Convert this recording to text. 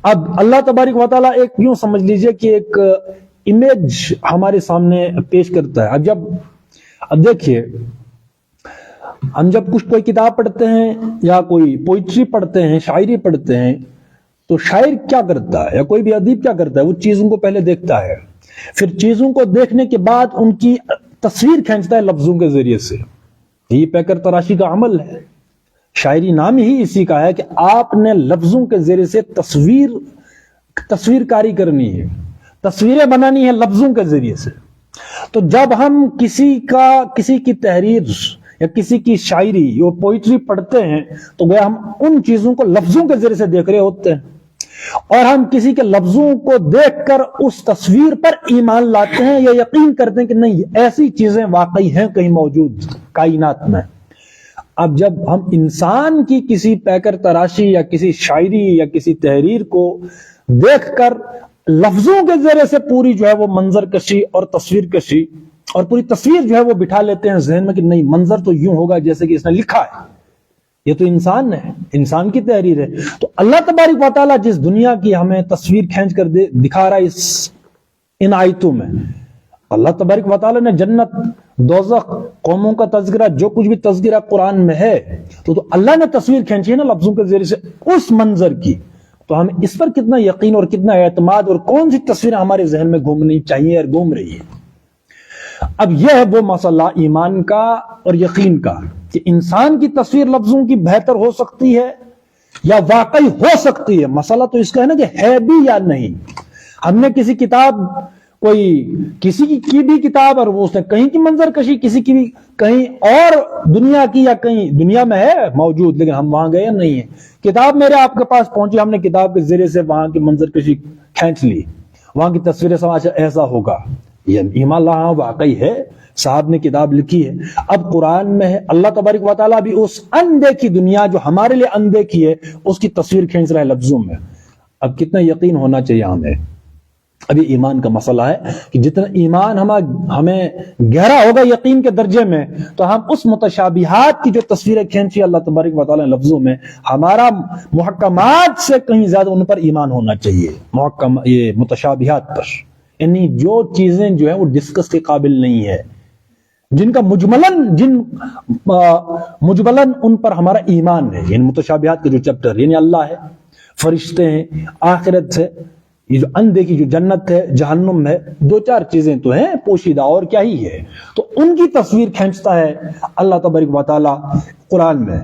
اب اللہ تبارک و تعالیٰ ایک یوں سمجھ لیجئے کہ ایک امیج ہمارے سامنے پیش کرتا ہے. اب دیکھیے، ہم جب کوئی کتاب پڑھتے ہیں یا کوئی پوئٹری پڑھتے ہیں، شاعری پڑھتے ہیں، تو شاعر کیا کرتا ہے یا کوئی بھی ادیب کیا کرتا ہے؟ وہ چیزوں کو پہلے دیکھتا ہے، پھر چیزوں کو دیکھنے کے بعد ان کی تصویر کھینچتا ہے لفظوں کے ذریعے سے. یہ پیکر تراشی کا عمل ہے. شاعری نام ہی اسی کا ہے کہ آپ نے لفظوں کے ذریعے سے تصویر کاری کرنی ہے، تصویریں بنانی ہے لفظوں کے ذریعے سے. تو جب ہم کسی کی تحریر یا کسی کی شاعری یا پوئٹری پڑھتے ہیں تو گویا ہم ان چیزوں کو لفظوں کے ذریعے سے دیکھ رہے ہوتے ہیں، اور ہم کسی کے لفظوں کو دیکھ کر اس تصویر پر ایمان لاتے ہیں یا یقین کرتے ہیں کہ نہیں، ایسی چیزیں واقعی ہیں کہیں موجود کائنات میں. اب جب ہم انسان کی کسی پیکر تراشی یا کسی شاعری یا کسی تحریر کو دیکھ کر لفظوں کے ذریعے سے پوری جو ہے وہ منظر کشی اور تصویر کشی اور پوری تصویر جو ہے وہ بٹھا لیتے ہیں ذہن میں کہ نہیں، منظر تو یوں ہوگا جیسے کہ اس نے لکھا ہے، یہ تو انسان ہے، انسان کی تحریر ہے. تو اللہ تبارک و تعالیٰ جس دنیا کی ہمیں تصویر کھینچ کر دکھا رہا ہے ان آیتوں میں، اللہ تبارک و تعالیٰ نے جنت، دوزخ، قوموں کا تذکرہ، جو کچھ بھی تذکرہ قرآن میں ہے تو اللہ نے تصویر کھینچی ہے نا لفظوں کے ذریعے سے اس منظر کی. تو ہمیں اس پر کتنا یقین اور کتنا اعتماد اور کون سی تصویریں ہمارے ذہن میں گھومنی چاہیے اور گھوم رہی ہے. اب یہ ہے وہ مسئلہ ایمان کا اور یقین کا کہ انسان کی تصویر لفظوں کی بہتر ہو سکتی ہے یا واقعی ہو سکتی ہے. مسئلہ تو اس کا ہے نا کہ ہے بھی یا نہیں. ہم نے کسی کی بھی کتاب اور وہ اس نے کہیں کی منظر کشی، کسی کی بھی کہیں اور دنیا کی یا کہیں دنیا میں ہے موجود، لیکن ہم وہاں گئے نہیں ہیں. کتاب میرے آپ کے پاس پہنچی، ہم نے کتاب کے ذریعے سے وہاں کی منظر کشی کھینچ لی، وہاں کی تصویریں سماج ایسا ہوگا. یہ ایمان اللہ واقعی ہے، صاحب نے کتاب لکھی ہے. اب قرآن میں ہے، اللہ تبارک و تعالیٰ بھی اس اندیکھی دنیا جو ہمارے لیے اندیکھی ہے اس کی تصویر کھینچ رہا ہے لفظوں میں. اب کتنا یقین ہونا چاہیے ہمیں. اب یہ ایمان کا مسئلہ ہے کہ جتنا ایمان ہمیں گہرا ہوگا یقین کے درجے میں، تو ہم اس متشابہات کی جو تصویریں کھینچی اللہ تبارک و تعالیٰ نے لفظوں میں، ہمارا محکمات سے کہیں زیادہ ان پر ایمان ہونا چاہیے، یہ متشابہات پر. یعنی جو چیزیں جو ہیں وہ ڈسکس کے قابل نہیں ہے، جن کا مجملاً ان پر ہمارا ایمان ہے. یعنی متشابہات کے جو چیپٹر، یعنی اللہ ہے، فرشتے ہیں، آخرت ہے، یہ جو اندیکھی جو جنت ہے، جہنم ہے، دو چار چیزیں تو ہیں پوشیدہ، اور کیا ہی ہے. تو ان کی تصویر کھینچتا ہے اللہ تبارک و تعالیٰ قرآن میں.